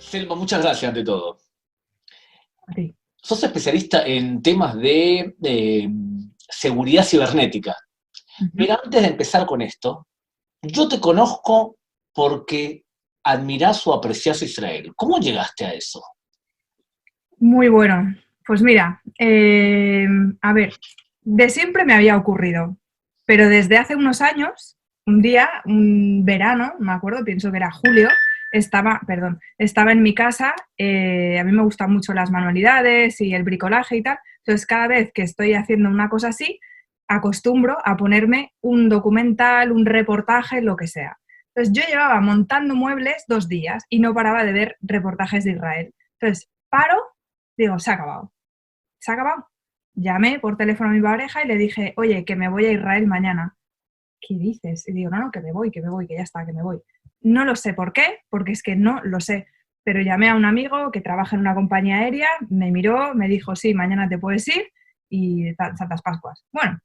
Selma, muchas gracias ante todo. A ti. Sos especialista en temas de seguridad cibernética. Ujú. Pero antes de empezar con esto, yo te conozco porque admirás o apreciás a Israel. ¿Cómo llegaste a eso? Muy bueno. Pues mira, a ver, de siempre me había ocurrido, pero desde hace unos años, un día, un verano, me acuerdo, pienso que era julio, estaba en mi casa, a mí me gustan mucho las manualidades y el bricolaje y tal, entonces cada vez que estoy haciendo una cosa así, acostumbro a ponerme un documental, un reportaje, lo que sea. Entonces yo llevaba montando muebles 2 días y no paraba de ver reportajes de Israel. Entonces paro. Digo, se ha acabado. Se ha acabado. Llamé por teléfono a mi pareja y le dije, oye, que me voy a Israel mañana. ¿Qué dices? Y digo, no, no, que ya está, que me voy. No lo sé por qué, porque es que no lo sé. Pero llamé a un amigo que trabaja en una compañía aérea, me miró, me dijo, sí, mañana te puedes ir y Santas Pascuas. Bueno,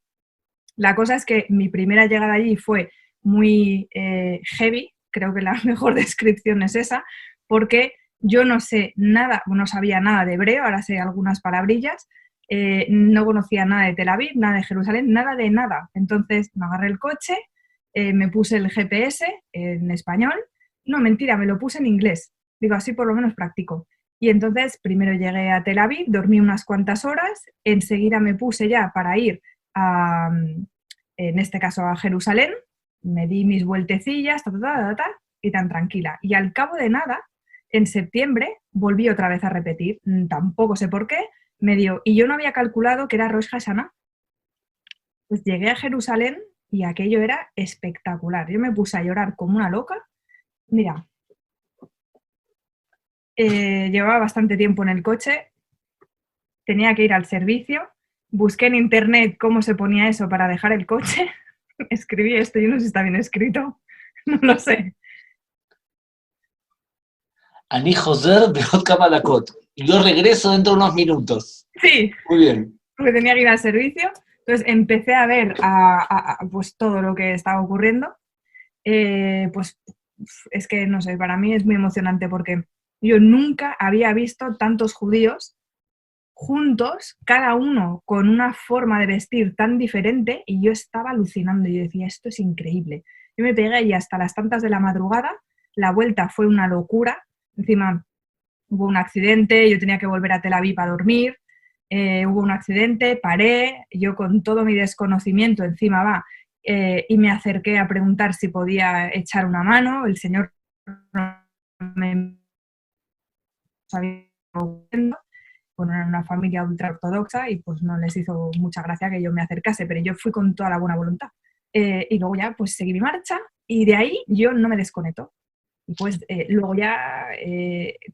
la cosa es que mi primera llegada allí fue muy heavy, creo que la mejor descripción es esa, porque yo no sé nada, no sabía nada de hebreo, ahora sé algunas palabrillas, no conocía nada de Tel Aviv, nada de Jerusalén, nada de nada. Entonces me agarré el coche, me puse el GPS en español, no, mentira, me lo puse en inglés, digo, así por lo menos practico. Y entonces primero llegué a Tel Aviv, dormí unas cuantas horas, enseguida me puse ya para ir a, en este caso a Jerusalén, me di mis vueltecillas, y tan tranquila. Y al cabo de nada, en septiembre, volví otra vez a repetir, tampoco sé por qué, me dio, y yo no había calculado que era Rosh Hashanah. Pues llegué a Jerusalén y aquello era espectacular. Yo me puse a llorar como una loca. Mira, llevaba bastante tiempo en el coche, tenía que ir al servicio, busqué en internet cómo se ponía eso para dejar el coche, escribí esto, yo no sé si está bien escrito, no lo sé. Ani Joser de Malakot. Yo regreso dentro de unos minutos. Sí, Muy bien. porque tenía que ir al servicio, entonces empecé a ver pues todo lo que estaba ocurriendo. Pues es que, no sé, para mí es muy emocionante porque yo nunca había visto tantos judíos juntos, cada uno con una forma de vestir tan diferente, y yo estaba alucinando y yo decía, esto es increíble. Yo me pegué ahí hasta las tantas de la madrugada, la vuelta fue una locura, encima hubo un accidente, yo tenía que volver a Tel Aviv a dormir, hubo un accidente, paré, yo con todo mi desconocimiento encima y me acerqué a preguntar si podía echar una mano, el señor no me sabía, bueno, era una familia ultraortodoxa y pues no les hizo mucha gracia que yo me acercase, pero yo fui con toda la buena voluntad. Y luego ya pues seguí mi marcha y de ahí yo no me desconecto. Y pues luego ya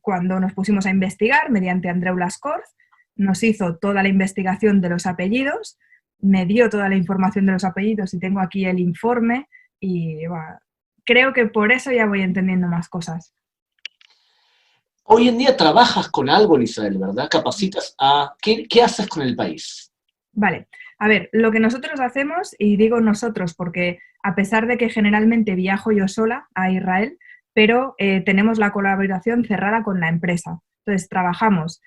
cuando nos pusimos a investigar mediante Andreu Lascors, nos hizo toda la investigación de los apellidos, me dio toda la información de los apellidos y tengo aquí el informe y bueno, creo que por eso ya voy entendiendo más cosas. Hoy en día trabajas con algo en Israel, ¿verdad? Capacitas a... ¿Qué haces con el país? Vale, a ver, lo que nosotros hacemos, y digo nosotros porque a pesar de que generalmente viajo yo sola a Israel, pero tenemos la colaboración cerrada con la empresa. Entonces, trabajamos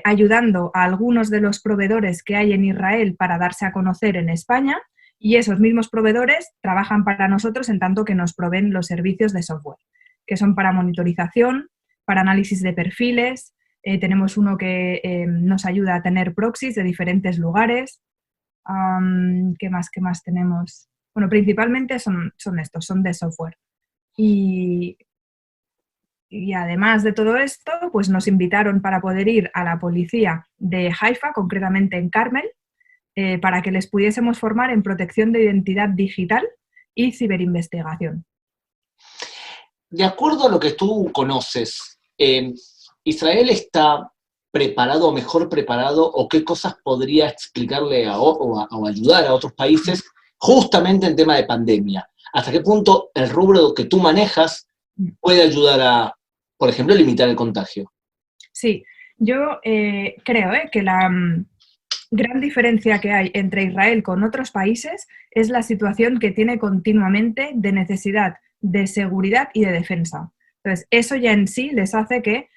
ayudando a algunos de los proveedores que hay en Israel para darse a conocer en España, y esos mismos proveedores trabajan para nosotros en tanto que nos proveen los servicios de software, que son para monitorización, para análisis de perfiles. Tenemos uno que nos ayuda a tener proxies de diferentes lugares. ¿Qué más tenemos? Bueno, principalmente son estos, son de software. Y, y además de todo esto, pues nos invitaron para poder ir a la policía de Haifa, concretamente en Carmel, para que les pudiésemos formar en protección de identidad digital y ciberinvestigación. De acuerdo a lo que tú conoces, ¿Israel está preparado o mejor preparado o qué cosas podría explicarle o ayudar a otros países justamente en tema de pandemia? ¿Hasta qué punto el rubro que tú manejas puede ayudar a, por ejemplo, limitar el contagio? Sí, yo creo que la gran diferencia que hay entre Israel con otros países es la situación que tiene continuamente de necesidad de seguridad y de defensa. Entonces, eso ya en sí les hace que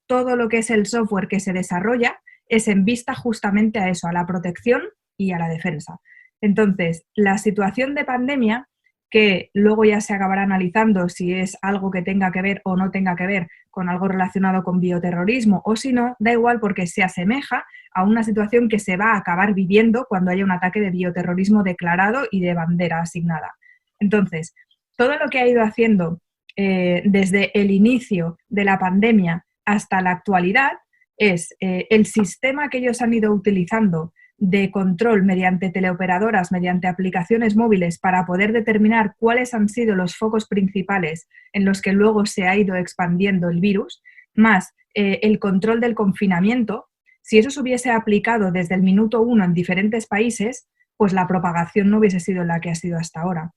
todo lo que es el software que se desarrolla es en vista justamente a eso, a la protección y a la defensa. Entonces, la situación de pandemia, que luego ya se acabará analizando si es algo que tenga que ver o no tenga que ver con algo relacionado con bioterrorismo o si no, da igual porque se asemeja a una situación que se va a acabar viviendo cuando haya un ataque de bioterrorismo declarado y de bandera asignada. Entonces, todo lo que ha ido haciendo desde el inicio de la pandemia hasta la actualidad es el sistema que ellos han ido utilizando de control mediante teleoperadoras, mediante aplicaciones móviles para poder determinar cuáles han sido los focos principales en los que luego se ha ido expandiendo el virus, más el control del confinamiento. Si eso se hubiese aplicado desde el minuto 1 en diferentes países, pues la propagación no hubiese sido la que ha sido hasta ahora.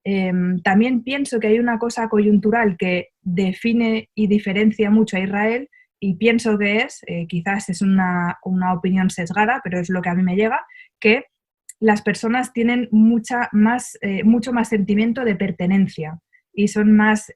También pienso que hay una cosa coyuntural que define y diferencia mucho a Israel y pienso que quizás es una opinión sesgada, pero es lo que a mí me llega, que las personas tienen mucho más sentimiento de pertenencia y son más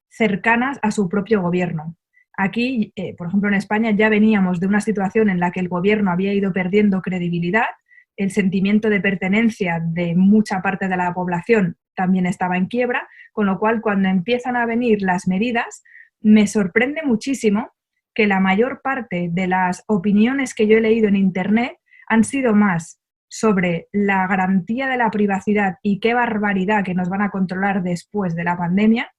cercanas a su propio gobierno. Aquí, por ejemplo, en España ya veníamos de una situación en la que el gobierno había ido perdiendo credibilidad, el sentimiento de pertenencia de mucha parte de la población también estaba en quiebra, con lo cual cuando empiezan a venir las medidas, me sorprende muchísimo que la mayor parte de las opiniones que yo he leído en Internet han sido más sobre la garantía de la privacidad y qué barbaridad que nos van a controlar después de la pandemia,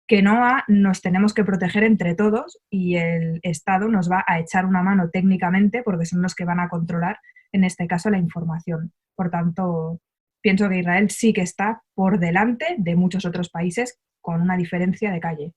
que nos tenemos que proteger entre todos y el Estado nos va a echar una mano técnicamente porque son los que van a controlar, en este caso, la información. Por tanto, pienso que Israel sí que está por delante de muchos otros países con una diferencia de calle.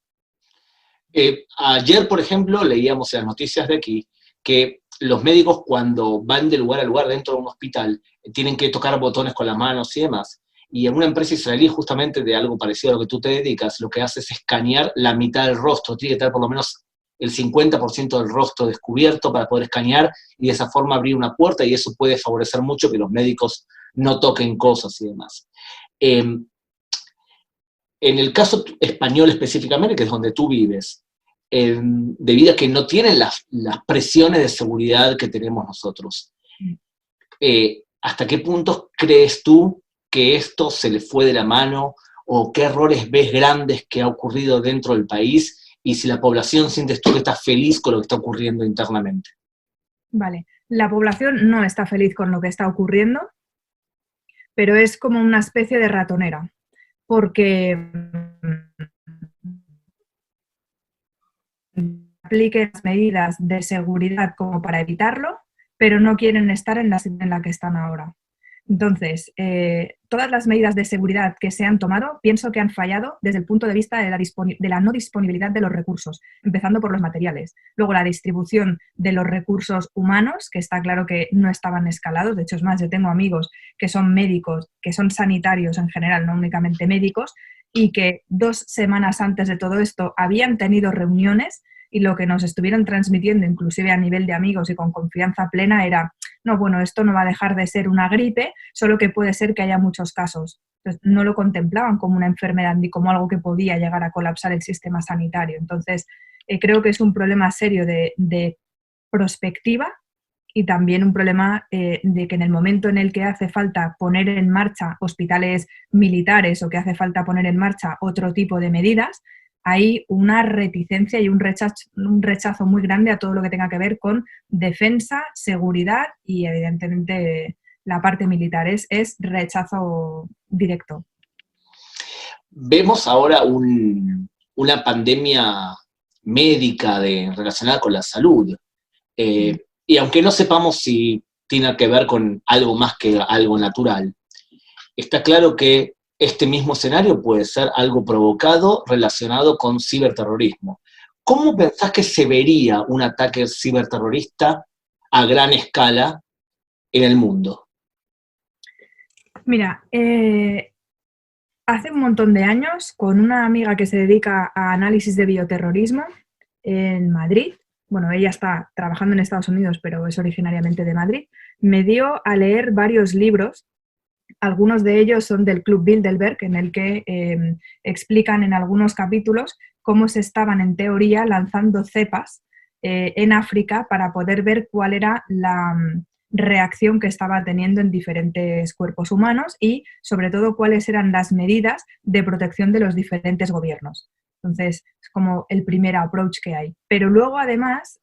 Ayer, por ejemplo, leíamos en las noticias de aquí que los médicos cuando van de lugar a lugar dentro de un hospital tienen que tocar botones con las manos y demás. Y en una empresa israelí, justamente de algo parecido a lo que tú te dedicas, lo que hace es escanear la mitad del rostro. Tiene que tener por lo menos el 50% del rostro descubierto para poder escanear y de esa forma abrir una puerta, y eso puede favorecer mucho que los médicos no toquen cosas y demás. En el caso español específicamente, que es donde tú vives, debido a que no tienen las presiones de seguridad que tenemos nosotros, ¿hasta qué punto crees tú que esto se le fue de la mano, o qué errores ves grandes que ha ocurrido dentro del país, y si la población sientes tú que está feliz con lo que está ocurriendo internamente? Vale, la población no está feliz con lo que está ocurriendo, pero es como una especie de ratonera, porque apliquen las medidas de seguridad como para evitarlo, pero no quieren estar en la situación en la que están ahora. Entonces, todas las medidas de seguridad que se han tomado, pienso que han fallado desde el punto de vista de la no disponibilidad de los recursos, empezando por los materiales. Luego, la distribución de los recursos humanos, que está claro que no estaban escalados. De hecho, es más, yo tengo amigos que son médicos, que son sanitarios en general, no únicamente médicos, y que 2 semanas antes de todo esto habían tenido reuniones y lo que nos estuvieron transmitiendo, inclusive a nivel de amigos y con confianza plena, era: no, bueno, esto no va a dejar de ser una gripe, solo que puede ser que haya muchos casos. Entonces, no lo contemplaban como una enfermedad ni como algo que podía llegar a colapsar el sistema sanitario. Entonces, creo que es un problema serio de prospectiva y también un problema de que en el momento en el que hace falta poner en marcha hospitales militares o que hace falta poner en marcha otro tipo de medidas, hay una reticencia y un rechazo muy grande a todo lo que tenga que ver con defensa, seguridad y, evidentemente, la parte militar. Es rechazo directo. Vemos ahora una pandemia médica relacionada con la salud. Y aunque no sepamos si tiene que ver con algo más que algo natural, está claro que este mismo escenario puede ser algo provocado relacionado con ciberterrorismo. ¿Cómo pensás que se vería un ataque ciberterrorista a gran escala en el mundo? Mira, hace un montón de años, con una amiga que se dedica a análisis de bioterrorismo en Madrid, bueno, ella está trabajando en Estados Unidos, pero es originariamente de Madrid, me dio a leer varios libros Algunos de ellos son del Club Bilderberg, en el que explican en algunos capítulos cómo se estaban, en teoría, lanzando cepas en África para poder ver cuál era la reacción que estaba teniendo en diferentes cuerpos humanos y, sobre todo, cuáles eran las medidas de protección de los diferentes gobiernos. Entonces, es como el primer approach que hay. Pero luego, además,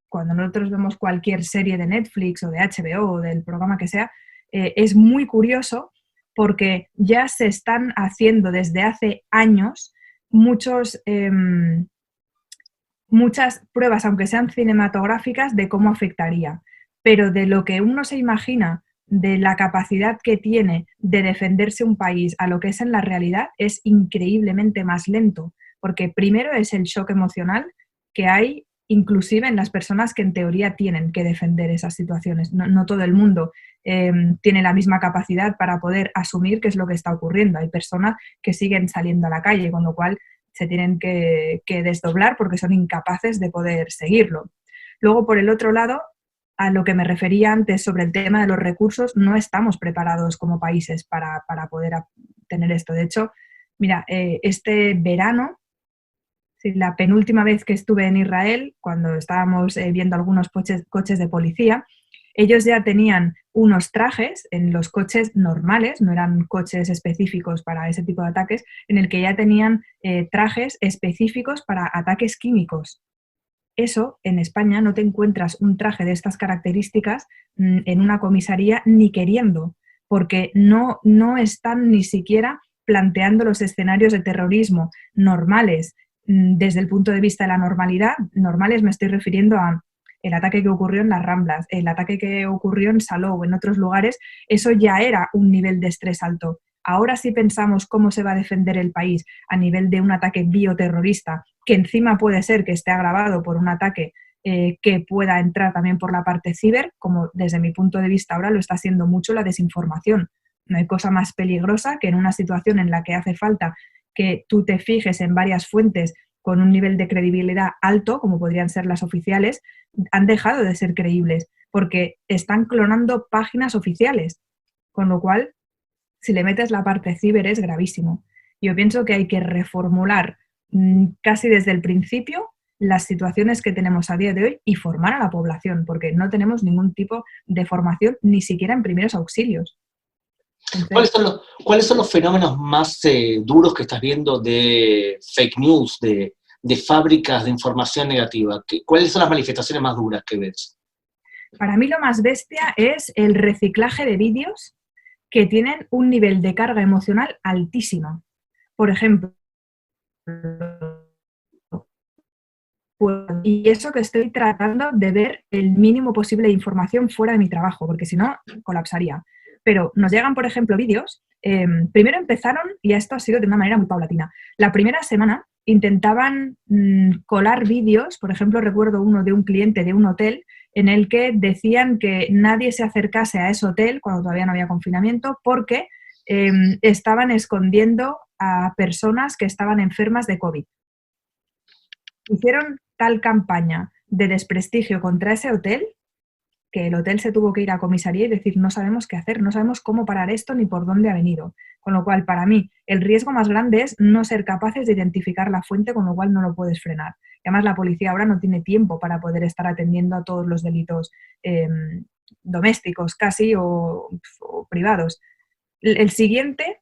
cuando nosotros vemos cualquier serie de Netflix o de HBO o del programa que sea, es muy curioso porque ya se están haciendo desde hace años muchas pruebas, aunque sean cinematográficas, de cómo afectaría. Pero de lo que uno se imagina, de la capacidad que tiene de defenderse un país a lo que es en la realidad, es increíblemente más lento. Porque primero es el shock emocional que hay inclusive en las personas que en teoría tienen que defender esas situaciones. No todo el mundo tiene la misma capacidad para poder asumir qué es lo que está ocurriendo. Hay personas que siguen saliendo a la calle, con lo cual se tienen que desdoblar porque son incapaces de poder seguirlo. Luego, por el otro lado, a lo que me refería antes sobre el tema de los recursos, no estamos preparados como países para poder tener esto. De hecho, mira, este verano, la penúltima vez que estuve en Israel, cuando estábamos viendo algunos coches de policía, ellos ya tenían unos trajes en los coches normales, no eran coches específicos para ese tipo de ataques, en el que ya tenían trajes específicos para ataques químicos. Eso, en España, no te encuentras un traje de estas características en una comisaría ni queriendo, porque no están ni siquiera planteando los escenarios de terrorismo normales desde el punto de vista de la normalidad. Normales me estoy refiriendo a el ataque que ocurrió en las Ramblas, el ataque que ocurrió en Salou, en otros lugares. Eso ya era un nivel de estrés alto. Ahora sí pensamos cómo se va a defender el país a nivel de un ataque bioterrorista, que encima puede ser que esté agravado por un ataque que pueda entrar también por la parte ciber, como desde mi punto de vista ahora lo está haciendo mucho la desinformación. No hay cosa más peligrosa que en una situación en la que hace falta que tú te fijes en varias fuentes con un nivel de credibilidad alto, como podrían ser las oficiales, han dejado de ser creíbles porque están clonando páginas oficiales, con lo cual, si le metes la parte ciber es gravísimo. Yo pienso que hay que reformular casi desde el principio las situaciones que tenemos a día de hoy y formar a la población, porque no tenemos ningún tipo de formación, ni siquiera en primeros auxilios. Entonces, ¿Cuáles son los fenómenos más duros que estás viendo de fake news, de fábricas de información negativa? ¿Cuáles son las manifestaciones más duras que ves? Para mí lo más bestia es el reciclaje de vídeos que tienen un nivel de carga emocional altísima. Por ejemplo, y eso que estoy tratando de ver el mínimo posible de información fuera de mi trabajo, porque si no, colapsaría. Pero nos llegan, por ejemplo, vídeos. Primero empezaron, y esto ha sido de una manera muy paulatina. La primera semana intentaban colar vídeos, por ejemplo, recuerdo uno de un cliente de un hotel en el que decían que nadie se acercase a ese hotel cuando todavía no había confinamiento porque estaban escondiendo a personas que estaban enfermas de COVID. Hicieron tal campaña de desprestigio contra ese hotel que el hotel se tuvo que ir a comisaría y decir no sabemos qué hacer, no sabemos cómo parar esto ni por dónde ha venido. Con lo cual, para mí, el riesgo más grande es no ser capaces de identificar la fuente, con lo cual no lo puedes frenar. Y además, la policía ahora no tiene tiempo para poder estar atendiendo a todos los delitos domésticos casi o privados. El siguiente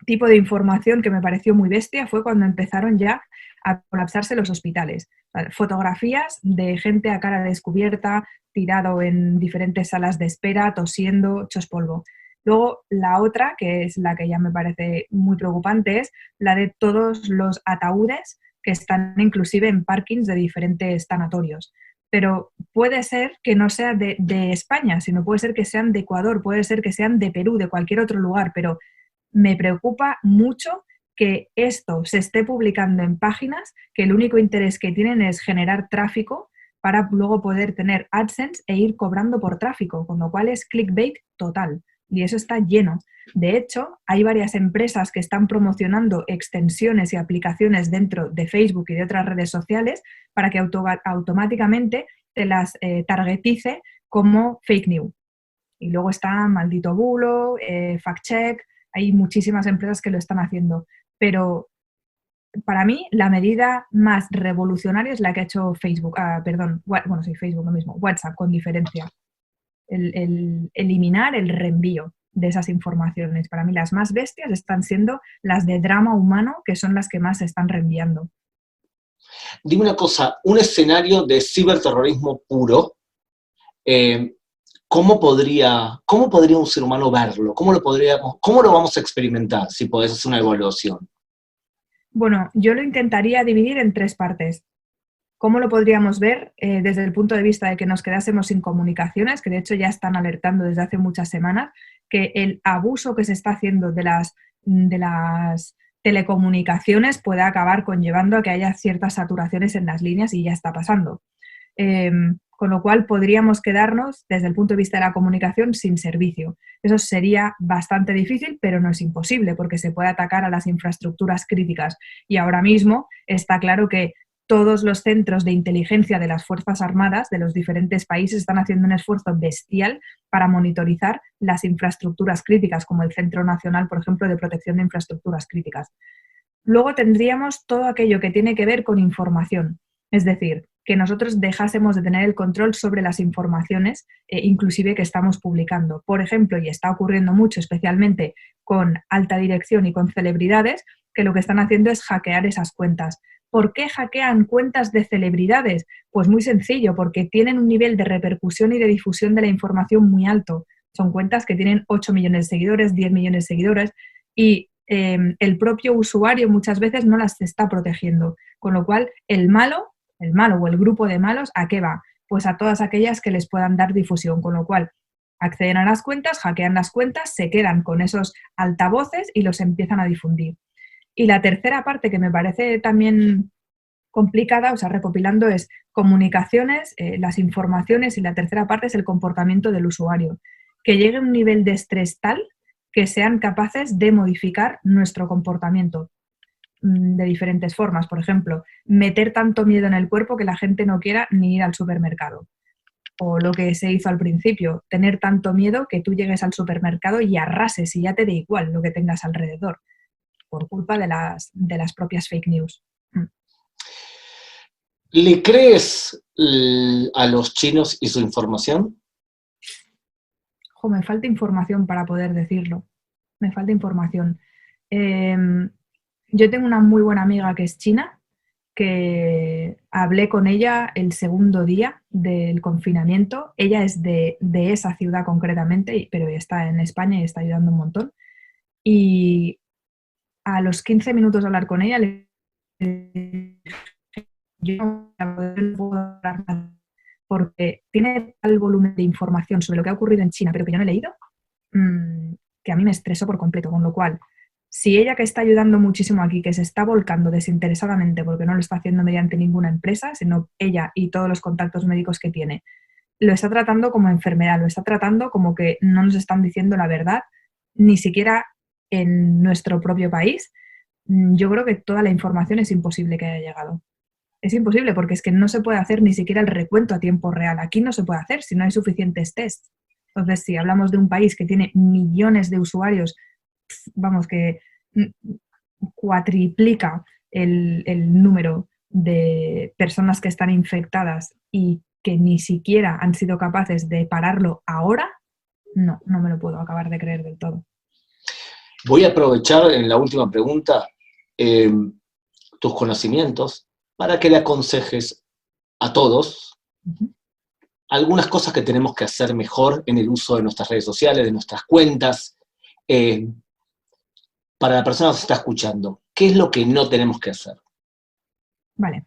tipo de información que me pareció muy bestia fue cuando empezaron ya a colapsarse los hospitales. Fotografías de gente a cara descubierta, tirado en diferentes salas de espera, tosiendo, hechos polvo. Luego, la otra, que es la que ya me parece muy preocupante, es la de todos los ataúdes que están inclusive en parkings de diferentes tanatorios. Pero puede ser que no sea de España, sino puede ser que sean de Ecuador, puede ser que sean de Perú, de cualquier otro lugar, pero me preocupa mucho que esto se esté publicando en páginas que el único interés que tienen es generar tráfico para luego poder tener AdSense e ir cobrando por tráfico, con lo cual es clickbait total. Y eso está lleno. De hecho, hay varias empresas que están promocionando extensiones y aplicaciones dentro de Facebook y de otras redes sociales para que automáticamente te las targetice como fake news. Y luego está Maldito Bulo, FactCheck, hay muchísimas empresas que lo están haciendo. Pero para mí la medida más revolucionaria es la que ha hecho Facebook, Facebook lo mismo, WhatsApp con diferencia. El eliminar el reenvío de esas informaciones. Para mí las más bestias están siendo las de drama humano, que son las que más se están reenviando. Dime una cosa, un escenario de ciberterrorismo puro, ¿cómo podría un ser humano verlo? ¿Cómo lo vamos a experimentar, si podés hacer una evaluación? Bueno, yo lo intentaría dividir en 3 partes. ¿Cómo lo podríamos ver desde el punto de vista de que nos quedásemos sin comunicaciones? Que de hecho ya están alertando desde hace muchas semanas que el abuso que se está haciendo de las telecomunicaciones puede acabar conllevando a que haya ciertas saturaciones en las líneas y ya está pasando. Con lo cual podríamos quedarnos desde el punto de vista de la comunicación sin servicio. Eso sería bastante difícil, pero no es imposible porque se puede atacar a las infraestructuras críticas. Y ahora mismo está claro que todos los centros de inteligencia de las Fuerzas Armadas de los diferentes países están haciendo un esfuerzo bestial para monitorizar las infraestructuras críticas, como el Centro Nacional, por ejemplo, de Protección de Infraestructuras Críticas. Luego tendríamos todo aquello que tiene que ver con información, es decir, que nosotros dejásemos de tener el control sobre las informaciones, inclusive que estamos publicando. Por ejemplo, y está ocurriendo mucho, especialmente con alta dirección y con celebridades, que lo que están haciendo es hackear esas cuentas. ¿Por qué hackean cuentas de celebridades? Pues muy sencillo, porque tienen un nivel de repercusión y de difusión de la información muy alto. Son cuentas que tienen 8 millones de seguidores, 10 millones de seguidores y el propio usuario muchas veces no las está protegiendo. Con lo cual, el malo o el grupo de malos, ¿a qué va? Pues a todas aquellas que les puedan dar difusión. Con lo cual, acceden a las cuentas, hackean las cuentas, se quedan con esos altavoces y los empiezan a difundir. Y la tercera parte que me parece también complicada, o sea, recopilando, es comunicaciones, las informaciones, y la tercera parte es el comportamiento del usuario. Que llegue a un nivel de estrés tal que sean capaces de modificar nuestro comportamiento de diferentes formas. Por ejemplo, meter tanto miedo en el cuerpo que la gente no quiera ni ir al supermercado. O lo que se hizo al principio, tener tanto miedo que tú llegues al supermercado y arrases y ya te dé igual lo que tengas alrededor, por culpa de las propias fake news. ¿Le crees a los chinos y su información? Me falta información para poder decirlo. Me falta información. Yo tengo una muy buena amiga que es china, que hablé con ella el segundo día del confinamiento. Ella es de esa ciudad concretamente, pero está en España y está ayudando un montón. Y a los 15 minutos de hablar con ella, yo no puedo hablar más porque tiene tal volumen de información sobre lo que ha ocurrido en China, pero que yo no he leído, que a mí me estresó por completo. Con lo cual, si ella, que está ayudando muchísimo aquí, que se está volcando desinteresadamente porque no lo está haciendo mediante ninguna empresa, sino ella y todos los contactos médicos que tiene, lo está tratando como enfermedad, lo está tratando como que no nos están diciendo la verdad, ni siquiera en nuestro propio país, yo creo que toda la información es imposible que haya llegado. Es imposible porque es que no se puede hacer ni siquiera el recuento a tiempo real. Aquí no se puede hacer si no hay suficientes tests. Entonces, si hablamos de un país que tiene millones de usuarios, vamos, que cuatriplica el número de personas que están infectadas y que ni siquiera han sido capaces de pararlo ahora, no me lo puedo acabar de creer del todo. Voy a aprovechar en la última pregunta tus conocimientos para que le aconsejes a todos algunas cosas que tenemos que hacer mejor en el uso de nuestras redes sociales, de nuestras cuentas, para la persona que se está escuchando. ¿Qué es lo que no tenemos que hacer? Vale.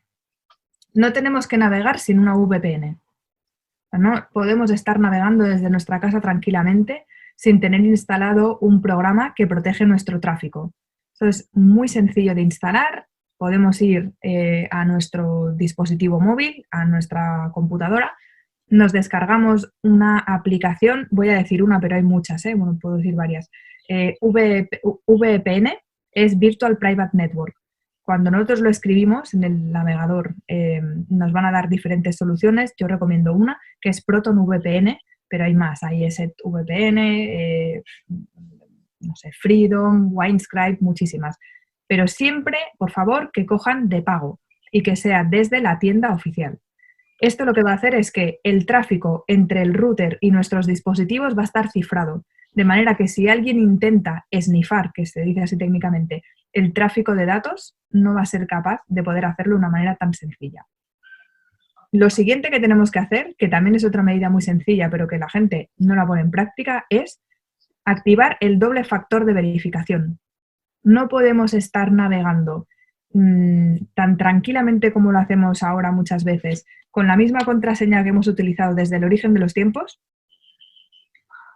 No tenemos que navegar sin una VPN. No podemos estar navegando desde nuestra casa tranquilamente sin tener instalado un programa que protege nuestro tráfico. Eso es muy sencillo de instalar. Podemos ir a nuestro dispositivo móvil, a nuestra computadora, nos descargamos una aplicación, voy a decir una, pero hay muchas, bueno, puedo decir varias. VPN es Virtual Private Network. Cuando nosotros lo escribimos en el navegador, nos van a dar diferentes soluciones. Yo recomiendo una, que es Proton VPN. pero hay más, hay EsetVPN, no sé, Freedom, Winescribe, muchísimas. Pero siempre, por favor, que cojan de pago y que sea desde la tienda oficial. Esto lo que va a hacer es que el tráfico entre el router y nuestros dispositivos va a estar cifrado, de manera que si alguien intenta snifar, que se dice así técnicamente, el tráfico de datos, no va a ser capaz de poder hacerlo de una manera tan sencilla. Lo siguiente que tenemos que hacer, que también es otra medida muy sencilla, pero que la gente no la pone en práctica, es activar el doble factor de verificación. No podemos estar navegando tan tranquilamente como lo hacemos ahora muchas veces, con la misma contraseña que hemos utilizado desde el origen de los tiempos,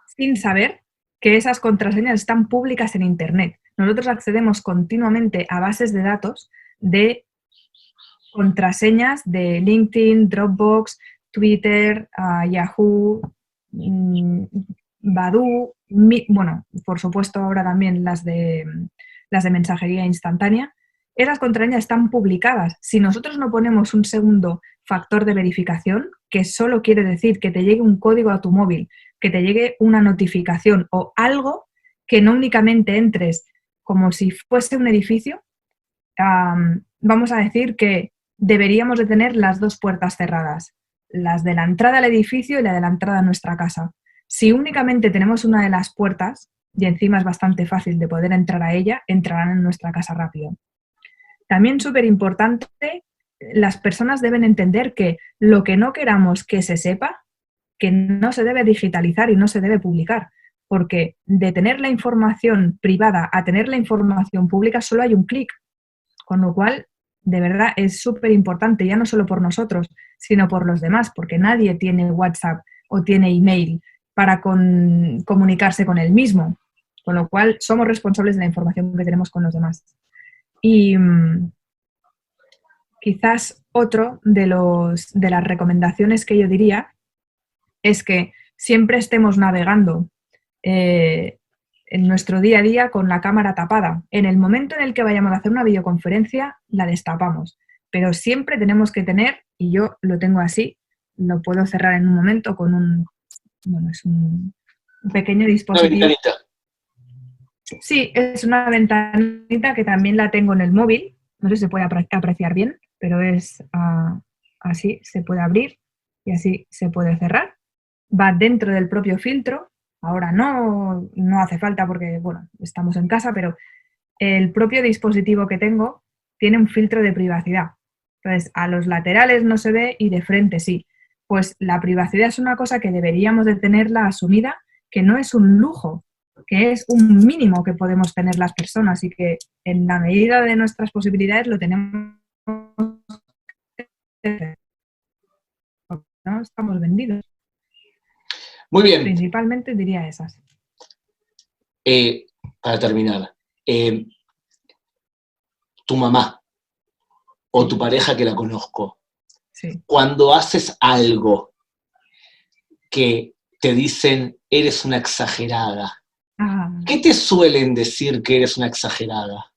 sin saber que esas contraseñas están públicas en Internet. Nosotros accedemos continuamente a bases de datos de contraseñas de LinkedIn, Dropbox, Twitter, Yahoo, Badoo, bueno, por supuesto ahora también las de mensajería instantánea. Esas contraseñas están publicadas. Si nosotros no ponemos un segundo factor de verificación, que solo quiere decir que te llegue un código a tu móvil, que te llegue una notificación o algo, que no únicamente entres como si fuese un edificio, vamos a decir que deberíamos de tener las dos puertas cerradas, las de la entrada al edificio y la de la entrada a nuestra casa. Si únicamente tenemos una de las puertas, y encima es bastante fácil de poder entrar a ella, entrarán en nuestra casa rápido. También súper importante, las personas deben entender que lo que no queramos que se sepa, que no se debe digitalizar y no se debe publicar, porque de tener la información privada a tener la información pública solo hay un clic, con lo cual, de verdad, es súper importante, ya no solo por nosotros, sino por los demás, porque nadie tiene WhatsApp o tiene email para comunicarse con él mismo, con lo cual somos responsables de la información que tenemos con los demás. Y quizás otro de las recomendaciones que yo diría es que siempre estemos navegando en nuestro día a día con la cámara tapada. En el momento en el que vayamos a hacer una videoconferencia, la destapamos. Pero siempre tenemos que tener, y yo lo tengo así, lo puedo cerrar en un momento con es un pequeño dispositivo. Una ventanita. Sí, es una ventanita que también la tengo en el móvil. No sé si se puede apreciar bien, pero es así, se puede abrir y así se puede cerrar. Va dentro del propio filtro. Ahora no hace falta porque, bueno, estamos en casa, pero el propio dispositivo que tengo tiene un filtro de privacidad. Entonces, a los laterales no se ve y de frente sí. Pues la privacidad es una cosa que deberíamos de tenerla asumida, que no es un lujo, que es un mínimo que podemos tener las personas y que en la medida de nuestras posibilidades lo tenemos que hacer. No estamos vendidos. Muy bien. Principalmente diría esas. Para terminar, tu mamá o tu pareja que la conozco, sí. Cuando haces algo que te dicen eres una exagerada, ¿qué te suelen decir que eres una exagerada?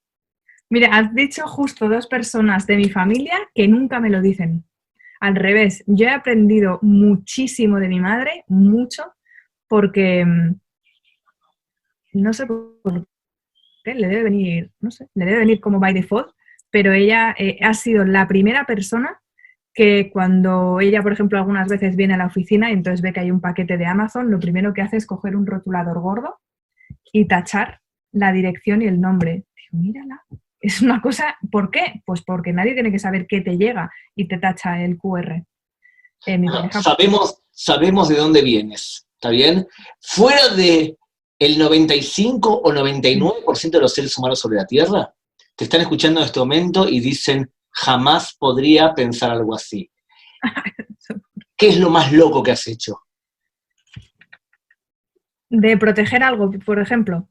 Mira, has dicho justo dos personas de mi familia que nunca me lo dicen. Al revés, yo he aprendido muchísimo de mi madre, mucho, porque no sé por qué, le debe venir como by default, pero ella ha sido la primera persona que cuando ella, por ejemplo, algunas veces viene a la oficina y entonces ve que hay un paquete de Amazon, lo primero que hace es coger un rotulador gordo y tachar la dirección y el nombre. Digo, mírala. Es una cosa, ¿por qué? Pues porque nadie tiene que saber qué te llega y te tacha el QR. Sabemos de dónde vienes, ¿está bien? Fuera de el 95 o 99% de los seres humanos sobre la Tierra, te están escuchando en este momento y dicen, jamás podría pensar algo así. ¿Qué es lo más loco que has hecho? De proteger algo, por ejemplo.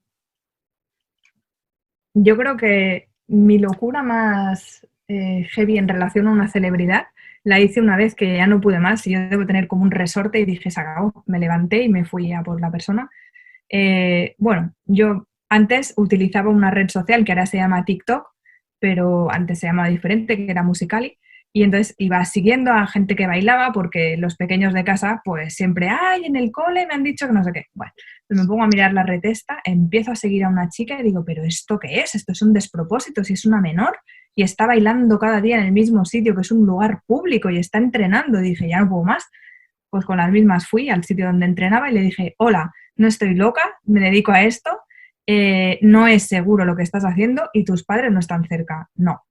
Yo creo que mi locura más heavy en relación a una celebridad la hice una vez que ya no pude más y yo debo tener como un resorte y dije, se acabó. Me levanté y me fui a por la persona. Bueno, yo antes utilizaba una red social que ahora se llama TikTok, pero antes se llamaba diferente, que era Musical.ly, Y entonces iba siguiendo a gente que bailaba porque los pequeños de casa pues siempre, ay, en el cole me han dicho que no sé qué. Bueno, pues me pongo a mirar la retesta, empiezo a seguir a una chica y digo, pero ¿esto qué es? Esto es un despropósito, si es una menor y está bailando cada día en el mismo sitio, que es un lugar público y está entrenando. Y dije, ya no puedo más. Pues con las mismas fui al sitio donde entrenaba y le dije, hola, no estoy loca, me dedico a esto, no es seguro lo que estás haciendo y tus padres no están cerca. No.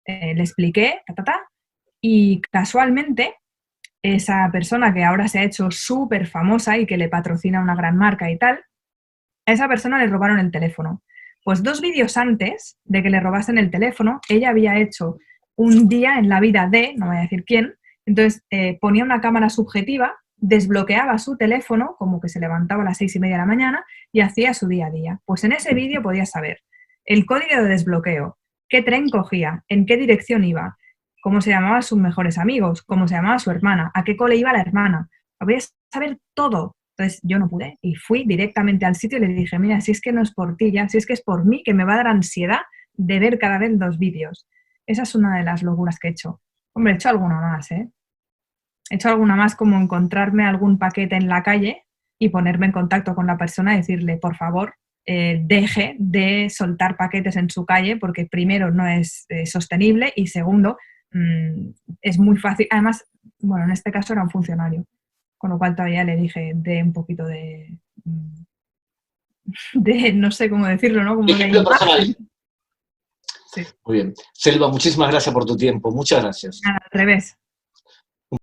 Le expliqué, y casualmente esa persona que ahora se ha hecho súper famosa y que le patrocina una gran marca y tal, a esa persona le robaron el teléfono. Pues 2 vídeos antes de que le robasen el teléfono, ella había hecho un día en la vida de, no voy a decir quién, entonces ponía una cámara subjetiva, desbloqueaba su teléfono, como que se levantaba a las 6:30 de la mañana y hacía su día a día. Pues en ese vídeo podías saber el código de desbloqueo, qué tren cogía, en qué dirección iba, cómo se llamaban sus mejores amigos, cómo se llamaba su hermana, a qué cole iba la hermana. Lo podías saber todo. Entonces yo no pude y fui directamente al sitio y le dije, mira, si es que no es por ti ya, si es que es por mí, que me va a dar ansiedad de ver cada vez 2 vídeos. Esa es una de las locuras que he hecho. Hombre, he hecho alguna más, ¿eh? He hecho alguna más como encontrarme algún paquete en la calle y ponerme en contacto con la persona y decirle, por favor, deje de soltar paquetes en su calle porque primero no es sostenible y segundo, es muy fácil. Además, bueno, en este caso era un funcionario, con lo cual todavía le dije de un poquito de no sé cómo decirlo, ¿no? Como de Ejemplo personal. imagen. Sí, Muy bien. Selva, muchísimas gracias por tu tiempo. Muchas gracias. nada, al revés.